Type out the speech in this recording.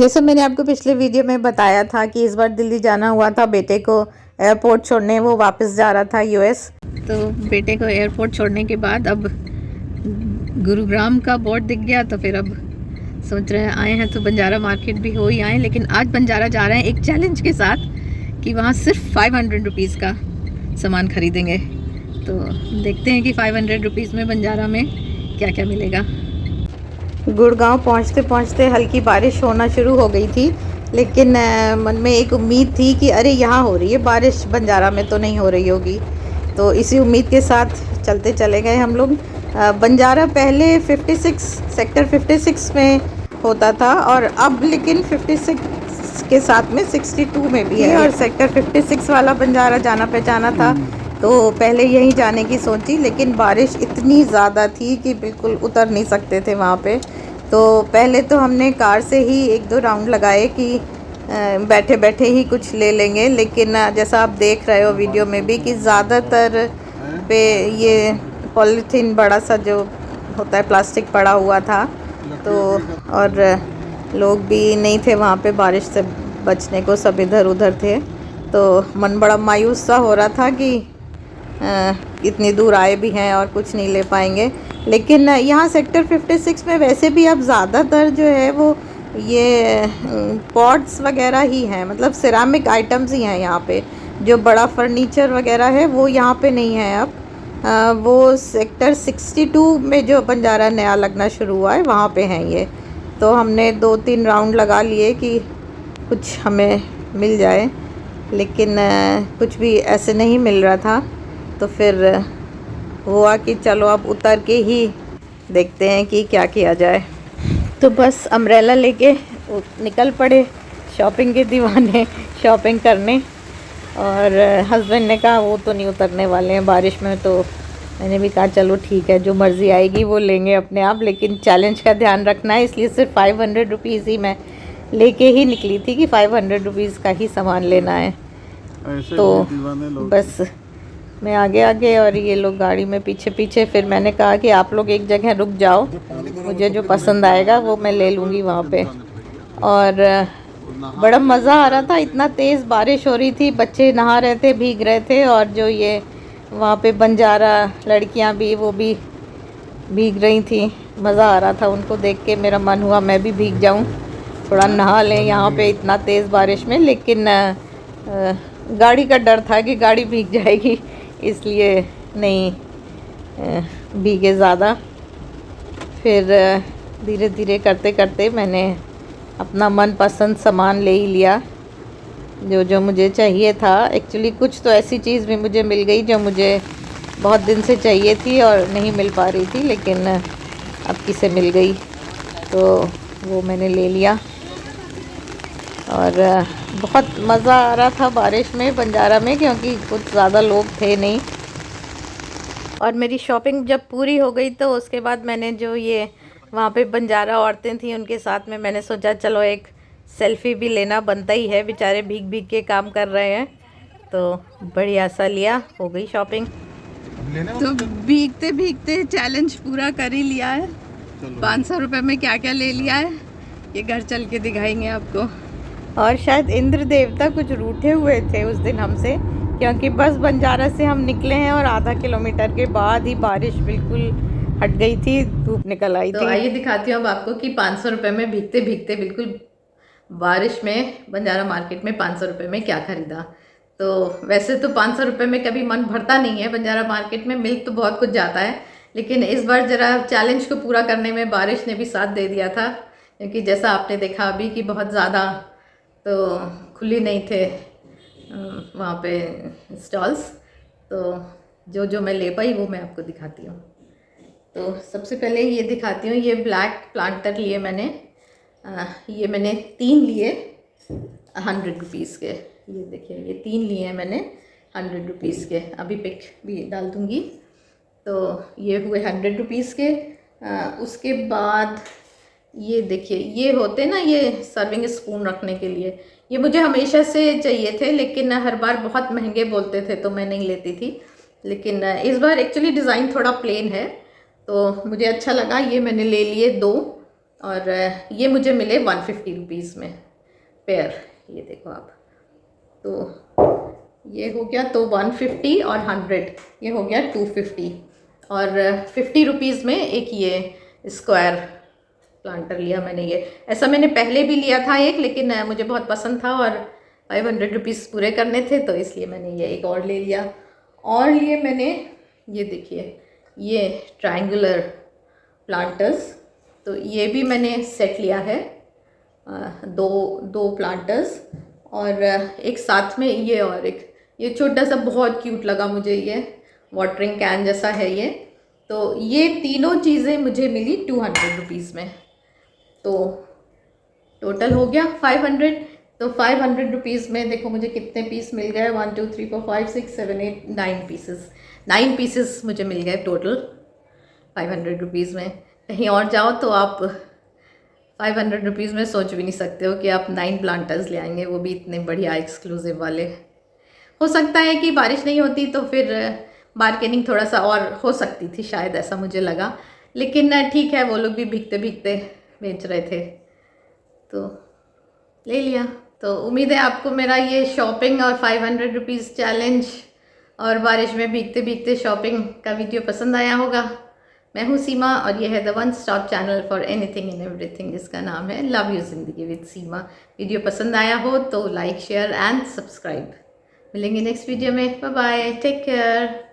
जैसे मैंने आपको पिछले वीडियो में बताया था कि इस बार दिल्ली जाना हुआ था बेटे को एयरपोर्ट छोड़ने, वो वापस जा रहा था यूएस। तो बेटे को एयरपोर्ट छोड़ने के बाद अब गुरुग्राम का बोर्ड दिख गया, तो फिर अब सोच रहे हैं आए हैं तो बंजारा मार्केट भी हो ही आए। लेकिन आज बंजारा जा रहे हैं एक चैलेंज के साथ कि वहाँ सिर्फ 500 रुपीज़ का सामान खरीदेंगे। तो देखते हैं कि 500 रुपीज़ में बंजारा में क्या क्या मिलेगा। गुड़गांव पहुंचते पहुंचते हल्की बारिश होना शुरू हो गई थी, लेकिन मन में एक उम्मीद थी कि अरे यहाँ हो रही है बारिश, बंजारा में तो नहीं हो रही होगी। तो इसी उम्मीद के साथ चलते चले गए हम लोग। बंजारा पहले 56 सेक्टर 56 में होता था और अब लेकिन 56 के साथ में 62 में भी है, और सेक्टर 56 वाला बंजारा जाना पहचाना था, तो पहले यहीं जाने की सोची। लेकिन बारिश इतनी ज़्यादा थी कि बिल्कुल उतर नहीं सकते थे वहाँ पे। तो पहले तो हमने कार से ही 1-2 राउंड लगाए कि बैठे बैठे ही कुछ ले लेंगे, लेकिन जैसा आप देख रहे हो वीडियो में भी कि ज़्यादातर पे ये पॉलीथीन बड़ा सा जो होता है प्लास्टिक पड़ा हुआ था। तो और लोग भी नहीं थे वहाँ पे, बारिश से बचने को सब इधर उधर थे। तो मन बड़ा मायूस सा हो रहा था कि इतनी दूर आए भी हैं और कुछ नहीं ले पाएंगे। लेकिन यहाँ सेक्टर 56 में वैसे भी अब ज़्यादातर जो है वो ये पॉट्स वगैरह ही हैं, मतलब सिरामिक आइटम्स ही हैं यहाँ पे। जो बड़ा फर्नीचर वगैरह है वो यहाँ पे नहीं है अब। वो सेक्टर 62 में जो बंजारा नया लगना शुरू हुआ है वहाँ पे हैं ये। तो हमने 2-3 राउंड लगा लिए कि कुछ हमें मिल जाए, लेकिन कुछ भी ऐसे नहीं मिल रहा था। तो फिर हुआ कि चलो अब उतर के ही देखते हैं कि क्या किया जाए। तो बस अम्ब्रेला लेके निकल पड़े शॉपिंग के दीवाने शॉपिंग करने। और हस्बैंड ने कहा वो तो नहीं उतरने वाले हैं बारिश में, तो मैंने भी कहा चलो ठीक है, जो मर्ज़ी आएगी वो लेंगे अपने आप, लेकिन चैलेंज का ध्यान रखना है, इसलिए सिर्फ 500 रुपीज़ ही मैं लेके ही निकली थी कि 500 रुपीज़ का ही सामान लेना है। तो बस मैं आगे आगे और ये लोग गाड़ी में पीछे पीछे। फिर मैंने कहा कि आप लोग एक जगह रुक जाओ, मुझे जो पसंद आएगा वो मैं ले लूँगी वहाँ पे। और बड़ा मज़ा आ रहा था, इतना तेज़ बारिश हो रही थी, बच्चे नहा रहे थे, भीग रहे थे, और जो ये वहाँ पे बंजारा लड़कियाँ भी वो भी भीग रही थी। मज़ा आ रहा था उनको देख के, मेरा मन हुआ मैं भी भीग जाऊँ, थोड़ा नहा लें यहाँ पे इतना तेज़ बारिश में। लेकिन गाड़ी का डर था कि गाड़ी भीग जाएगी, इसलिए नहीं भीगे ज़्यादा। फिर धीरे धीरे करते करते मैंने अपना मनपसंद सामान ले ही लिया, जो जो मुझे चाहिए था। एक्चुअली कुछ तो ऐसी चीज़ भी मुझे मिल गई जो मुझे बहुत दिन से चाहिए थी और नहीं मिल पा रही थी, लेकिन अब किसे मिल गई, तो वो मैंने ले लिया। और बहुत मज़ा आ रहा था बारिश में बंजारा में, क्योंकि कुछ ज़्यादा लोग थे नहीं। और मेरी शॉपिंग जब पूरी हो गई तो उसके बाद मैंने जो ये वहाँ पे बंजारा औरतें थी उनके साथ में मैंने सोचा चलो एक सेल्फ़ी भी लेना बनता ही है, बेचारे भीग भीग के काम कर रहे हैं। तो बढ़िया सा लिया, हो गई शॉपिंग। तो भीगते भीगते चैलेंज पूरा कर ही लिया है। 500 रुपये में क्या क्या ले लिया है ये घर चल के दिखाएंगे आपको। और शायद इंद्र देवता कुछ रूठे हुए थे उस दिन हमसे, क्योंकि बस बंजारा से हम निकले हैं और आधा किलोमीटर के बाद ही बारिश बिल्कुल हट गई थी, धूप निकल आई थी। तो आइए दिखाती हूँ अब आपको कि 500 रुपये में भीगते भीगते बिल्कुल बारिश में बंजारा मार्केट में 500 रुपये में क्या खरीदा। तो वैसे तो 500 रुपये में कभी मन भरता नहीं है बंजारा मार्केट में, मिल तो बहुत कुछ जाता है, लेकिन इस बार ज़रा चैलेंज को पूरा करने में बारिश ने भी साथ दे दिया था, क्योंकि जैसा आपने देखा अभी कि बहुत ज़्यादा तो खुली नहीं थे वहाँ पे स्टॉल्स। तो जो जो मैं ले पाई वो मैं आपको दिखाती हूँ। तो सबसे पहले ये दिखाती हूँ, ये ब्लैक प्लांटर लिए मैंने। ये मैंने 3 लिए 100 रुपीज़ के। ये देखिए ये 3 लिए हैं मैंने 100 रुपीज़ के, अभी पिक भी डाल दूँगी। तो ये हुए 100 रुपीज़ के। उसके बाद ये देखिए ये होते ना ये सर्विंग स्पून रखने के लिए, ये मुझे हमेशा से चाहिए थे, लेकिन हर बार बहुत महंगे बोलते थे तो मैं नहीं लेती थी। लेकिन इस बार एक्चुअली डिज़ाइन थोड़ा प्लेन है तो मुझे अच्छा लगा, ये मैंने ले लिए 2 और ये मुझे मिले 150 रुपीज़ में पेयर। ये देखो आप, तो ये हो गया, तो 150 और 100 ये हो गया 250, और 50 रुपीज़ में एक ये स्क्वायर प्लांटर लिया मैंने। ये ऐसा मैंने पहले भी लिया था एक, लेकिन मुझे बहुत पसंद था और 500 रुपीज़ पूरे करने थे, तो इसलिए मैंने ये एक और ले लिया। और लिए मैंने, ये देखिए, ये ट्रायंगुलर प्लांटर्स, तो ये भी मैंने सेट लिया है, दो प्लांटर्स, और एक साथ में ये, और एक ये छोटा सा बहुत क्यूट लगा मुझे, ये वाटरिंग कैन जैसा है ये। तो ये तीनों चीज़ें मुझे मिली 200 रुपीज़ में, तो टोटल हो गया 500। तो 500 रुपीज़ में देखो मुझे कितने पीस मिल गए, 1 2 3 4 5 6 7 8 9 पीसेस, 9 पीसेस मुझे मिल गए टोटल 500 रुपीज़ में। कहीं और जाओ तो आप 500 रुपीज़ में सोच भी नहीं सकते हो कि आप 9 प्लांटर्स ले आएंगे, वो भी इतने बढ़िया एक्सक्लूसिव वाले। हो सकता है कि बारिश नहीं होती तो फिर बार्गेनिंग थोड़ा सा और हो सकती थी शायद, ऐसा मुझे लगा, लेकिन ठीक है, वो लोग भी भीगते भीगते बेच रहे थे तो ले लिया। तो उम्मीद है आपको मेरा ये शॉपिंग और 500 रुपीज़ चैलेंज और बारिश में भीगते भीगते शॉपिंग का वीडियो पसंद आया होगा। मैं हूँ सीमा और ये है the one stop channel for anything and everything, जिसका नाम है लव यू जिंदगी विद सीमा। वीडियो पसंद आया हो तो लाइक शेयर एंड सब्सक्राइब। मिलेंगे नेक्स्ट वीडियो में, बाय बाय, टेक केयर।